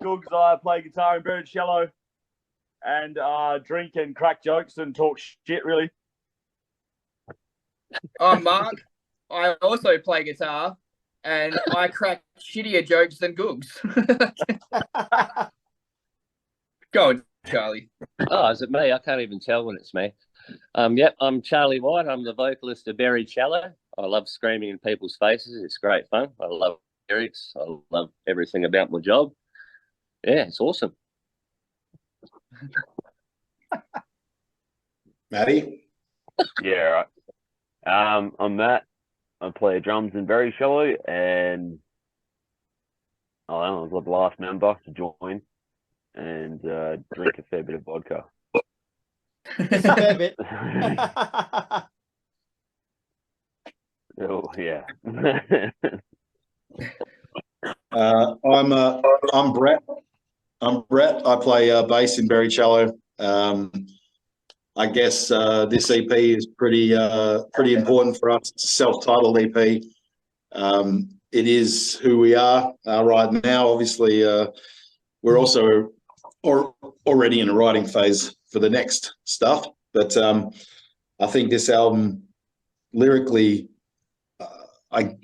Googs. I play guitar and buried cello, and drink and crack jokes and talk shit. Really. I'm Mark. I also play guitar, and I crack shittier jokes than Googs. Go on, Charlie. Oh, is it me? I can't even tell when it's me. Yep, I'm Charlie White. I'm the vocalist of Buried Shallow. I love screaming in people's faces. It's great fun. I love lyrics. I love everything about my job. Yeah, it's awesome. Matty? Yeah, right. I'm Matt. I play drums in Very Shallow, and I was the last member to join and drink a fair bit of vodka. Just a fair bit. Oh yeah. I'm Brett. I play bass in Very Shallow. I guess this EP is pretty important for us. It's a self-titled EP. It is who we are right now. Obviously, we're also already in a writing phase for the next stuff. But I think this album, lyrically, I've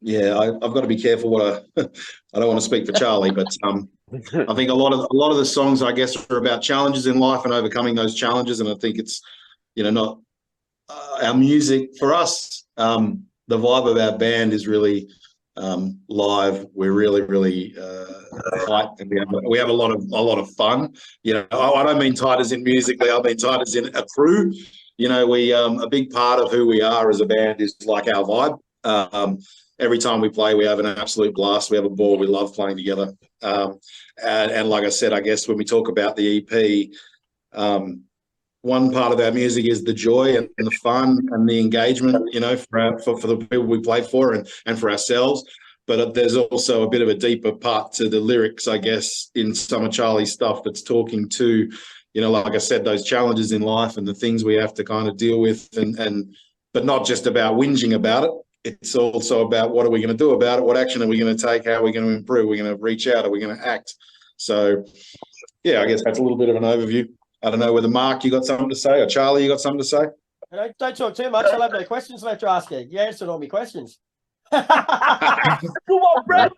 got to be careful what I don't want to speak for Charlie, but I think a lot of the songs, I guess, are about challenges in life and overcoming those challenges. And I think it's, not our music for us. The vibe of our band is really live. We're really, really tight, and we have a lot of fun. I don't mean tight as in musically. I mean tight as in a crew. We a big part of who we are as a band is like our vibe. Every time we play, we have an absolute blast. We have a ball. We love playing together. And like I said, I guess when we talk about the EP, one part of our music is the joy and the fun and the engagement, for the people we play for and for ourselves. But there's also a bit of a deeper part to the lyrics, I guess, in some of Charlie's stuff that's talking to, like I said, those challenges in life and the things we have to kind of deal with, but not just about whinging about it. It's also about what are we going to do about it? What action are we going to take? How are we going to improve? Are we going to reach out? Are we going to act? So, yeah, I guess that's a little bit of an overview. I don't know whether, Mark, you got something to say, or Charlie, you got something to say? Don't talk too much. I'll have no questions left to ask you. You answered all my questions. Come on, Brett.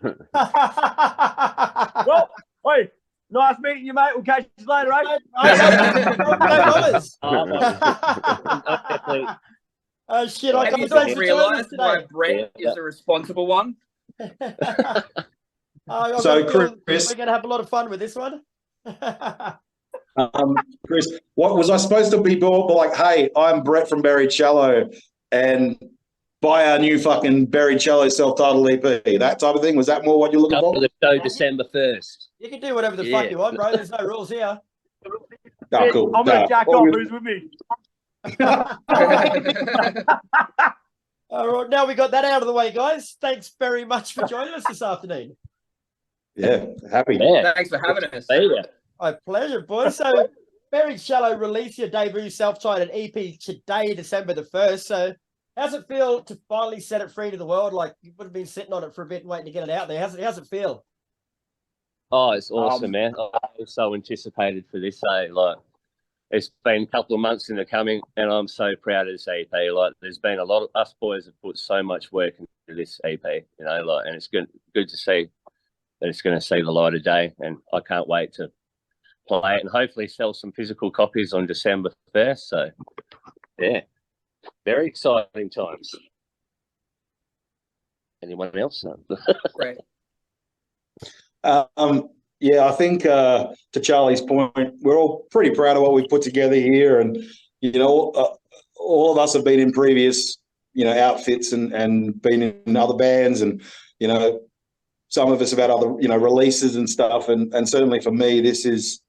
Well, hey, nice meeting you, mate. We'll catch you later, eh? Oh, shit. Have you not realised why Brett is the responsible one? So, Kris, we're going to have a lot of fun with this one. Kris, what was I supposed to be like, hey, I'm Brett from Buried Shallow, and buy our new fucking Buried Shallow self-titled EP, that type of thing? Was that more what you're looking for? The show December 1st. You can do whatever the fuck you want, bro. There's no rules here. Oh, cool. I'm going to jack off. Who's with me? All right, now we got that out of the way, guys. Thanks very much for joining us this afternoon. Yeah, happy. Yeah. Thanks for having us. My pleasure, boys. So, Buried Shallow released your debut self-titled EP today, December the 1st. So, how's it feel to finally set it free to the world? Like, you would have been sitting on it for a bit and waiting to get it out there. How's it feel? Oh, it's awesome, man. I was so anticipated for this. It's been a couple of months in the coming, and I'm so proud of this EP. There's been a lot of us boys have put so much work into this EP, and it's good to see that it's going to see the light of day, and I can't wait to play it and hopefully sell some physical copies on December 1st. So, yeah, very exciting times. Anyone else? Great. Yeah, I think to Charlie's point, we're all pretty proud of what we've put together here, and all of us have been in previous outfits and been in other bands, and some of us have had other releases and stuff, and certainly for me, this is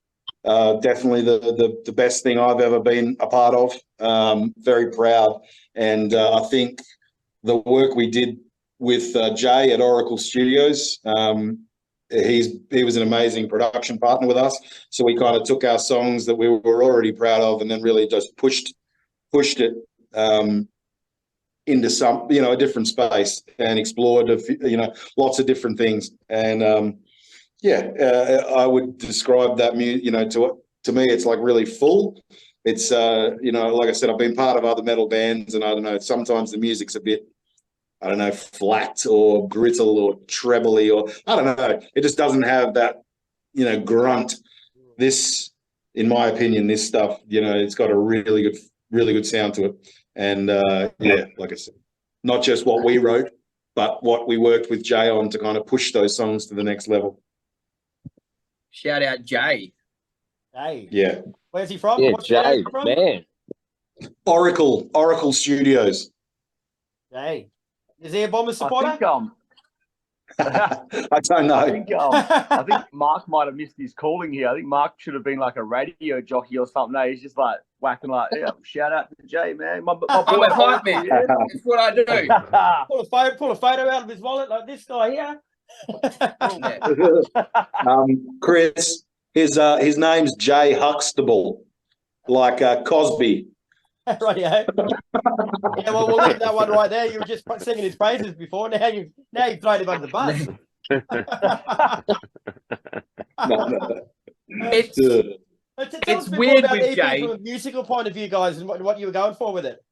definitely the best thing I've ever been a part of. Very proud, and I think the work we did with Jay at Oracle Studios. He was an amazing production partner with us. So we kind of took our songs that we were already proud of and then really just pushed it into some, a different space and explored, lots of different things. And Yeah, I would describe that to me, it's like really full. It's like I said, I've been part of other metal bands, and I don't know, sometimes the music's a bit, I don't know, flat or brittle or trebly, or I don't know. It just doesn't have that, grunt. This, in my opinion, this stuff, it's got a really good sound to it. And like I said, not just what we wrote, but what we worked with Jay on to kind of push those songs to the next level. Shout out Jay. Hey, Yeah. where's he from? Yeah, What's your Jay, name from? man. Oracle Studios. Hey, is he a Bomber I supporter? think I don't know. I think Mark might have missed his calling here. I think Mark should have been like a radio jockey or something. No, he's just like whacking like, yeah, shout out to Jay, man. My I'm boy, a hype man. It's what I do. Pull a photo out of his wallet like this guy here. Kris, his name's Jay Huxtable, like Cosby. Right, yeah. Yeah, well, we'll leave that one right there. You were just singing his praises before. Now you've thrown him under the bus. Tell us a bit more weird about with the EP Jay. from a musical point of view, guys, and what you were going for with it.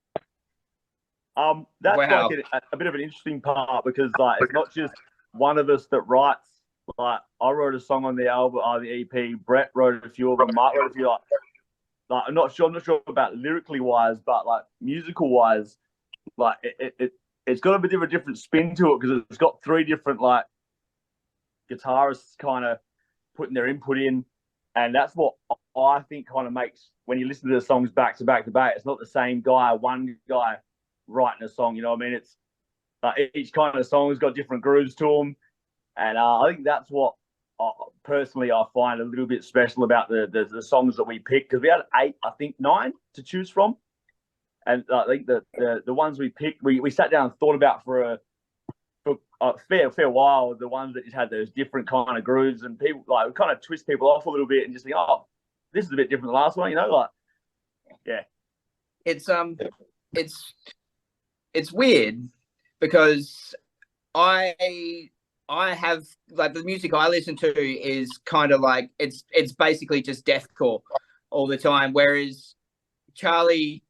That's Wow. like a bit of an interesting part because like it's not just one of us that writes. Like I wrote a song on the album, the EP. Brett wrote a few of them. Mark wrote a few. Like I'm not sure about lyrically wise, but like musical wise, like it's got a bit of a different spin to it because it's got three different like guitarists kind of putting their input in, and that's what I think kind of makes when you listen to the songs back to back to back. It's not the same guy, one guy writing a song. You know what I mean? It's like each kind of song has got different grooves to them, and I think that's what. Personally, I find a little bit special about the songs that we picked because we had 9 to choose from, and I think the ones we picked, we sat down and thought about for a fair while. The ones that just had those different kind of grooves and people like kind of twist people off a little bit and just think, oh, this is a bit different than the last one, like yeah. It's weird because I have like the music I listen to is kind of like it's basically just deathcore all the time, whereas Charlie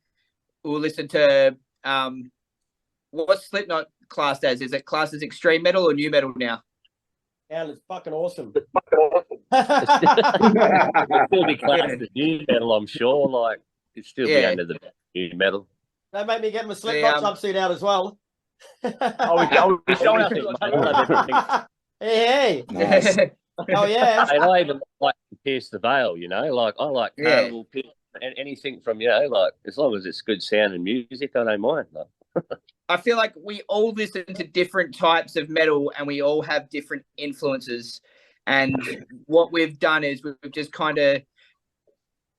will listen to what's Slipknot classed as? Is it classed as extreme metal or new metal now? Yeah, it's fucking awesome. It'd still be classed as new metal, I'm sure. Like it'd still be under the new metal. That made me get my Slipknot jumpsuit out as well. We're showing up. Hey. Nice. Oh yeah. And I even like Pierce the Veil, like I like Carnival Pit and anything from, like as long as it's good sound and music, I don't mind. Like. I feel like we all listen to different types of metal and we all have different influences. And what we've done is we've just kind of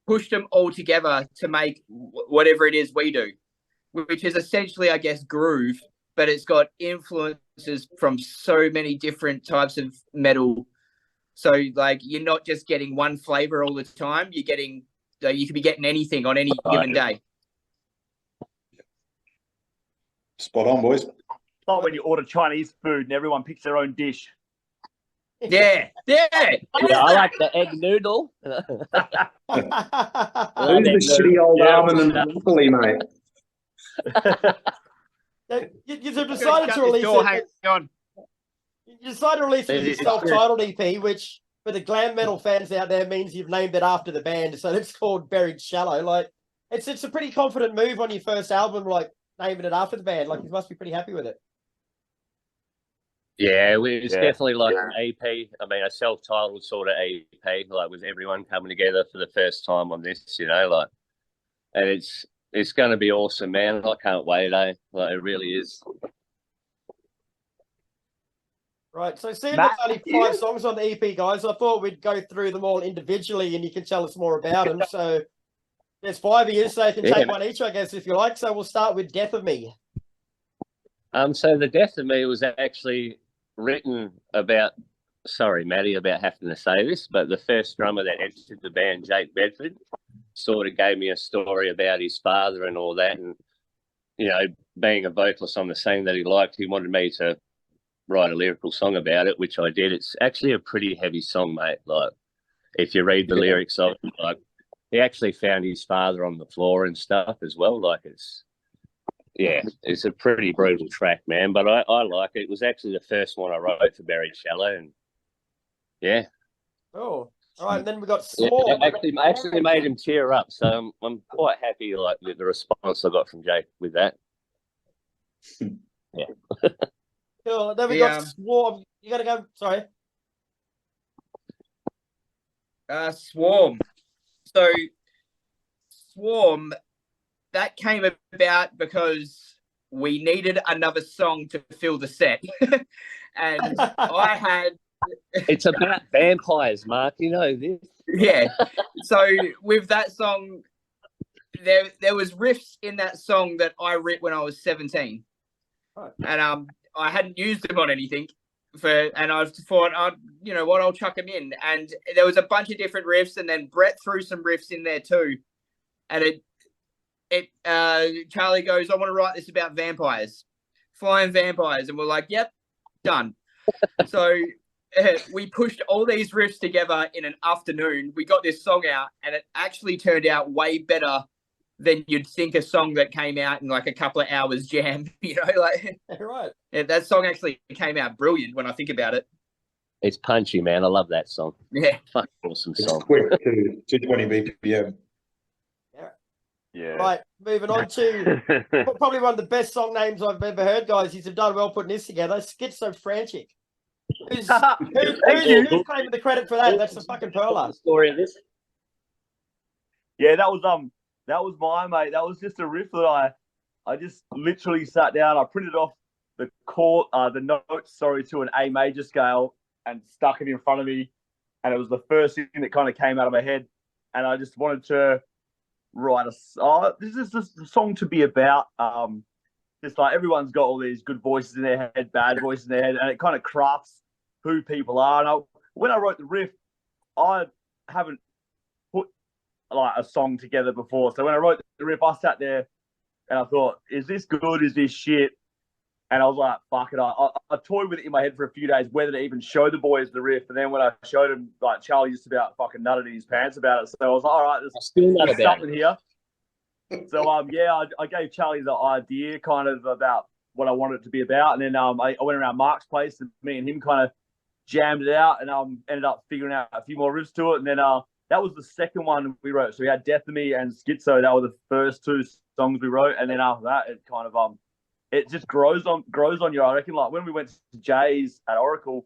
pushed them all together to make whatever it is we do, which is essentially, I guess, groove, but it's got influences from so many different types of metal. So, like, you're not just getting one flavor all the time. You're getting, you could be getting anything on any given day. Spot on, boys. It's like when you order Chinese food and everyone picks their own dish. Yeah. I like the egg noodle. Who's the shitty old almond and broccoli, mate? You decided to release it. You decided to release it as a self-titled EP, which for the glam metal fans out there means you've named it after the band, so it's called Buried Shallow. Like, it's a pretty confident move on your first album, like naming it after the band. Like, you must be pretty happy with it. Yeah, it's definitely like an EP. I mean, a self-titled sort of EP, like with everyone coming together for the first time on this, like, and it's going to be awesome, man. I can't wait, eh? Like, it really is. Right, so seeing there's only 5 songs on the EP, guys, I thought we'd go through them all individually and you can tell us more about them. So there's 5 of you, so you can take one each, I guess, if you like. So we'll start with Death of Me. So the Death of Me was actually written about, sorry, Maddie, about having to say this, but the first drummer that entered the band, Jake Bedford, sort of gave me a story about his father and all that. And, being a vocalist on the scene that he liked, he wanted me to write a lyrical song about it, which I did. It's actually a pretty heavy song, mate. Like, if you read the lyrics of it, like, he actually found his father on the floor and stuff as well. Like, it's a pretty brutal track, man. But I like it. It was actually the first one I wrote for Buried Shallow, and yeah. Oh, all right. And then we got Swarm. Yeah, actually made him tear up. So I'm quite happy, like, with the response I got from Jake with that. Yeah. Cool. Then we got Swarm. You gotta go. Sorry. Swarm. So Swarm, that came about because we needed another song to fill the set. And I had... It's about vampires, Mark. You know this. Yeah. So with that song, there was riffs in that song that I wrote when I was 17. Right. And I hadn't used them on anything. And I thought, you know what, I'll chuck them in. And there was a bunch of different riffs, and then Brett threw some riffs in there too. And Charlie goes, I want to write this about vampires, flying vampires. And we're like, yep, done. So we pushed all these riffs together in an afternoon. We got this song out, and it actually turned out way better than you'd think a song that came out in like a couple of hours jam, you know, like right. Yeah, that song actually came out brilliant when I think about it. It's punchy, man. I love that song. Yeah. Fucking awesome song. It's quick to 220 BPM. Yeah. Right, moving on to probably one of the best song names I've ever heard, guys. You've done well putting this together. Schizophrenic. Who's claiming the credit for that? That's the fucking perler. Story of this. Yeah, that was mine, mate. That was just a riff that I just literally sat down. I printed off the notes, to an A major scale and stuck it in front of me. And it was the first thing that kind of came out of my head. And I just wanted to write this is just a song to be about. Just like everyone's got all these good voices in their head, bad voices in their head, and it kind of crafts who people are. And when I wrote the riff, I haven't put like a song together before. So when I wrote the riff, I sat there and I thought, is this good? Is this shit? And I was like, fuck it. I toyed with it in my head for a few days, whether to even show the boys the riff. And then when I showed them, like, Charlie just about fucking nutted in his pants about it. So I was like, all right, there's something here. So, I gave Charlie the idea kind of about what I wanted it to be about. And then I went around Mark's place, and me and him kind of jammed it out, and ended up figuring out a few more riffs to it. And then that was the second one we wrote. So we had Death of Me and Schizo. That were the first two songs we wrote. And then after that, it kind of it just grows on you. I reckon, like, when we went to Jay's at Oracle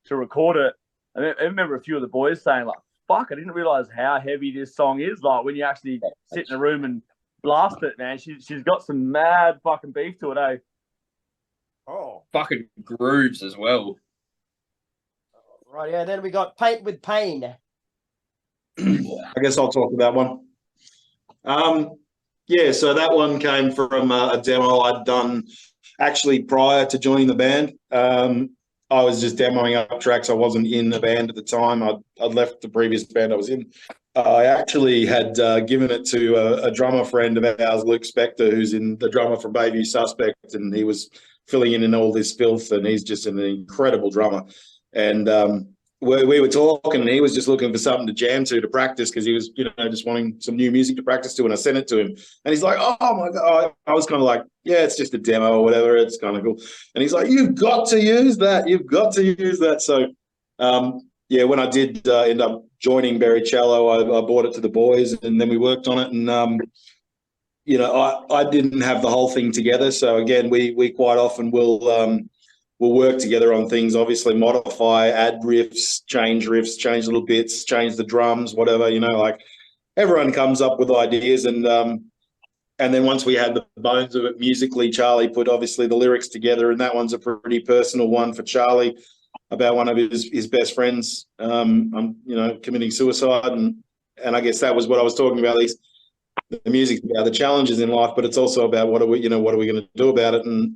to record it, I remember a few of the boys saying, like, fuck, I didn't realize how heavy this song is. Like, when you actually sit in a room and blast it, man, she's got some mad fucking beef to it, eh? Oh, fucking grooves as well. Right, yeah. Then we got Paint with Pain. I guess I'll talk about one. Yeah, so that one came from a demo I'd done actually prior to joining the band. I was just demoing up tracks. I wasn't in the band at the time. I'd left the previous band I was in. I actually had given it to a drummer friend of ours, Luke Spector, who's the drummer for Bayview Suspect, and he was filling in all this filth, and he's just an incredible drummer. And we were talking, and he was just looking for something to jam to practice, because he was, just wanting some new music to practice to. And I sent it to him, and he's like, "Oh my God!" I was kind of like, "Yeah, it's just a demo or whatever. It's kind of cool." And he's like, "You've got to use that. You've got to use that." So, yeah, when I did end up joining Buried Shallow, I brought it to the boys, and then we worked on it. And I didn't have the whole thing together, so again, we quite often will work together on things, obviously modify, add riffs, change little bits, change the drums, whatever, like everyone comes up with ideas. And then once we had the bones of it musically, Charlie put obviously the lyrics together, and that one's a pretty personal one for Charlie about one of his best friends, committing suicide. And I guess that was what I was talking about, these the music's about the challenges in life, but it's also about what are we going to do about it, and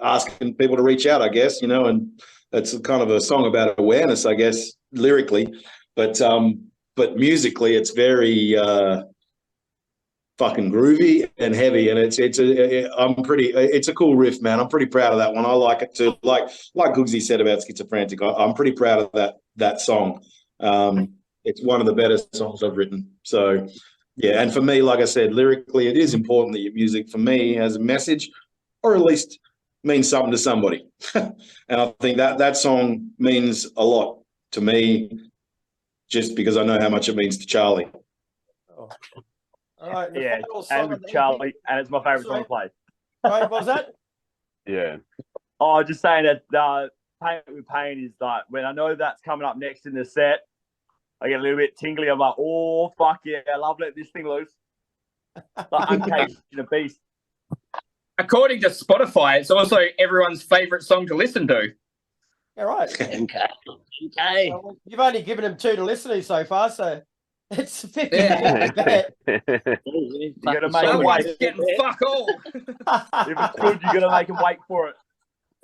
asking people to reach out, I guess, and it's kind of a song about awareness, I guess, lyrically, but musically it's very fucking groovy and heavy, and it's a cool riff, man. I'm pretty proud of that one. I like it too. Like Googsy said about Schizophrenic, I'm pretty proud of that song. It's one of the better songs I've written. So yeah, and for me, like I said, lyrically, it is important that your music, for me, has a message, or at least means something to somebody. And I think that song means a lot to me, just because I know how much it means to Charlie. Oh. All right. Yeah, and with Charlie, and it's my favourite song to play. Right, what was that? Yeah. Oh, just saying that Paint with Pain is like, when I know that's coming up next in the set, I get a little bit tingly. I'm like, oh, fuck yeah, I love letting this thing loose. Like Uncaged in a Beast. According to Spotify, it's also everyone's favourite song to listen to. Yeah, right. Okay. Well, you've only given him 2 to listen to so far, so it's 50 Yeah. bet. You got to make No him one's wait. getting fuck all. If it's good, you got to make him wait for it.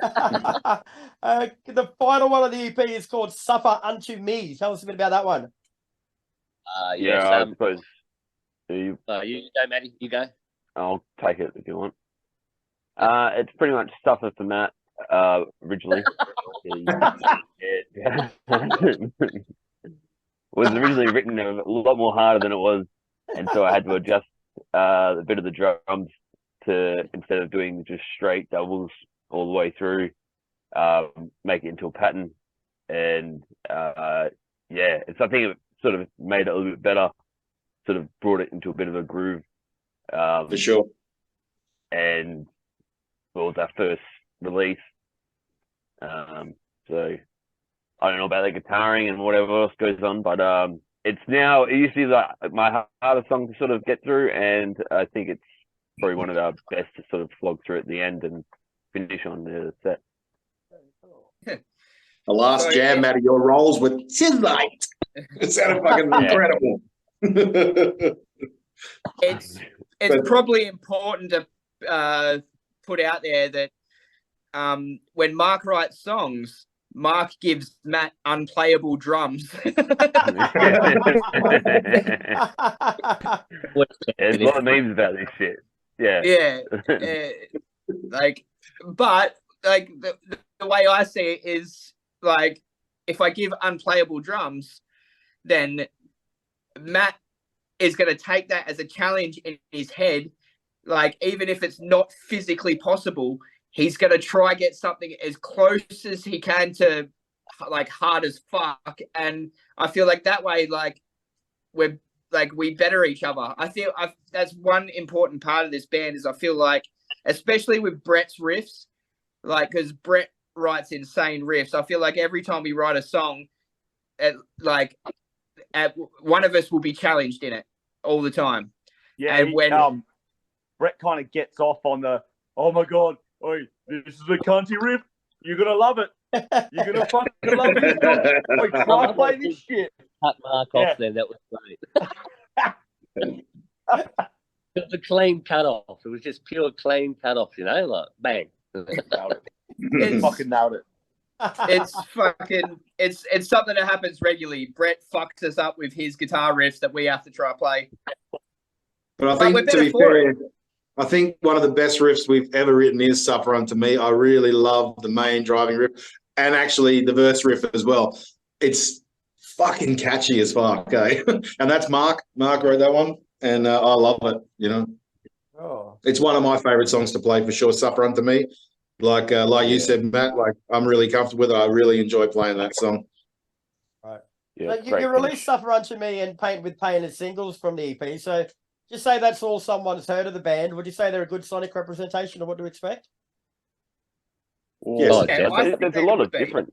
The final one of the EP is called Suffer Unto Me. Tell us a bit about that one. Yes. I suppose. You go, Matty. You go. I'll take it if you want. It's pretty much Suffer for Matt, originally. Was originally written a lot more harder than it was, and so I had to adjust a bit of the drums to, instead of doing just straight doubles all the way through, make it into a pattern. And I think it sort of made it a little bit better, sort of brought it into a bit of a groove. For sure. And it was our first release. So I don't know about the guitaring and whatever else goes on, but it used to be like my hardest song to sort of get through, and I think it's probably one of our best to sort of slog through at the end and finish on the set. The last jam out of your rolls with Sizzlite. It sounded fucking incredible. It's probably important to put out there that when Mark writes songs, Mark gives Matt unplayable drums. There's a lot of memes about this shit. Yeah. Yeah. But the way I see it is, like, if I give unplayable drums, then Matt is going to take that as a challenge in his head. Like, even if it's not physically possible, he's going to try get something as close as he can to, like, hard as fuck. And I feel like that way, like, we better each other. That's one important part of this band, is I feel like, especially with Brett's riffs, like, because Brett writes insane riffs. I feel like every time we write a song, one of us will be challenged in it all the time. Yeah, and when Brett kind of gets off on the, oh my god, oi, this is a cunty riff. You're gonna love it. You're gonna fucking love this song. Oi, try play this shit. Cut Mark off there. That was great. It was a clean cut off. It was just pure clean cut off. You know, like bang. Fucking nailed it. It's something that happens regularly. Brett fucks us up with his guitar riffs that we have to try play. But I think, to be fair, I think one of the best riffs we've ever written is Suffer Unto Me. I really love the main driving riff, and actually the verse riff as well. It's fucking catchy as fuck, okay? And that's Mark. Mark wrote that one, and I love it, you know. Oh. It's one of my favourite songs to play for sure, Suffer Unto Me. Like you said, Matt, like, I'm really comfortable with it. I really enjoy playing that song. Right. Yeah, So you released Suffer Unto Me and Paint with Pain as singles from the EP. So just say that's all someone's heard of the band. Would you say they're a good sonic representation of what to expect? Yes. There's a lot of different.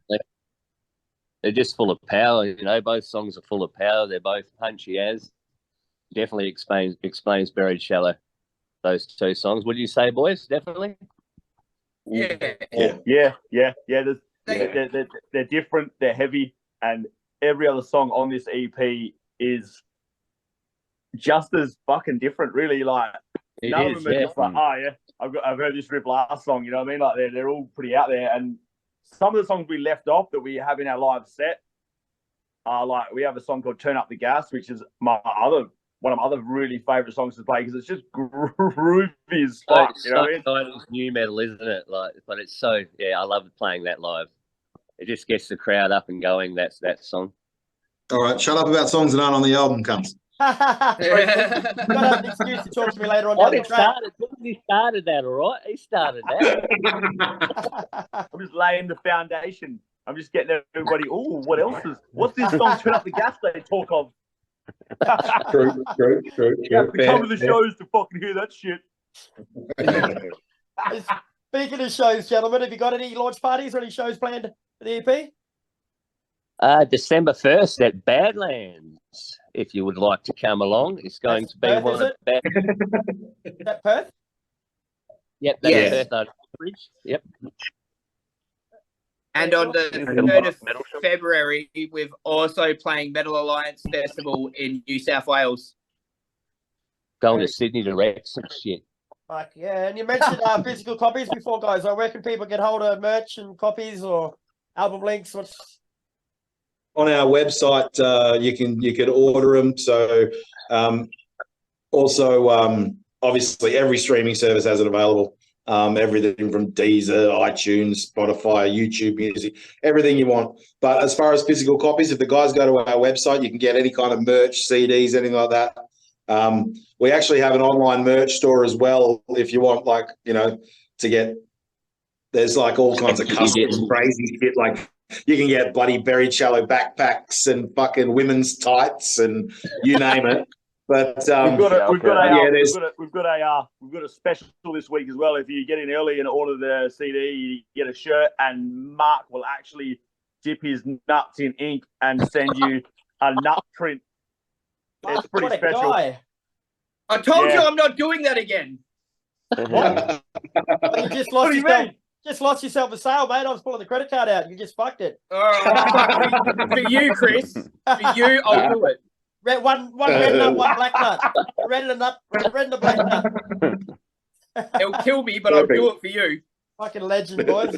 They're just full of power, you know. Both songs are full of power. They're both punchy as. Definitely explains Buried Shallow. Those 2 songs. Would you say, boys? Definitely. Yeah. They're different. They're heavy, and every other song on this EP is just as fucking different. Really, like, none of them are just like, oh yeah, I've heard this riff last song. You know what I mean? Like, they're all pretty out there. And some of the songs we left off that we have in our live set are, like, we have a song called "Turn Up the Gas," which is my other one of my other really favourite songs to play because it's just groovy as fuck. It's You know so what I mean? exciting new metal, isn't it? Like, but it's so I love playing that live. It just gets the crowd up and going. That's that song. All right, shut up about songs that aren't on the album, cunts. Got to have an excuse to talk to me later on down the track. He started that, all right? He started that. I'm just laying the foundation. I'm just getting everybody. Oh, what's this song? Turn up the gas they talk of. True. You have to come to the shows to fucking hear that shit. Speaking of shows, gentlemen, have you got any launch parties or any shows planned for the EP? December 1st at Badlands. If you would like to come along, it's going That's to be Perth, one is of the best. Is that Perth? Yep, that's Yes. Perth Bridge. Yep. And on the 3rd of February, we're also playing Metal Alliance Festival in New South Wales. Going to Sydney to Rex and shit. Like, yeah, and you mentioned physical copies before, guys. So where can people get hold of merch and copies or album links? On our website, you can order them. So also, obviously, every streaming service has it available. Everything from Deezer, iTunes, Spotify, YouTube Music, everything you want. But as far as physical copies, if the guys go to our website, you can get any kind of merch, CDs, anything like that. We actually have an online merch store as well. If you want, like, to get, there's like all kinds of custom crazy shit. Like you can get bloody buried shallow backpacks and fucking women's tights and you name it. But we've got a special this week as well. If you get in early and order the CD, you get a shirt, and Mark will actually dip his nuts in ink and send you a nut print. It's pretty special. Guy. I told you I'm not doing that again. What? You just lost yourself. Just lost yourself a sale, mate. I was pulling the credit card out. You just fucked it. For you, Chris. For you, I'll do it. One red nut, one black nut. Red and the black nut. It'll kill me, but I'll do it for you. Fucking legend, boys.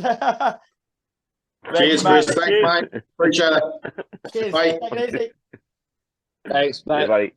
Cheers, Chris. Thanks, mate. Appreciate it. Cheers. Bye. Take it easy. Thanks, mate. Yeah, buddy.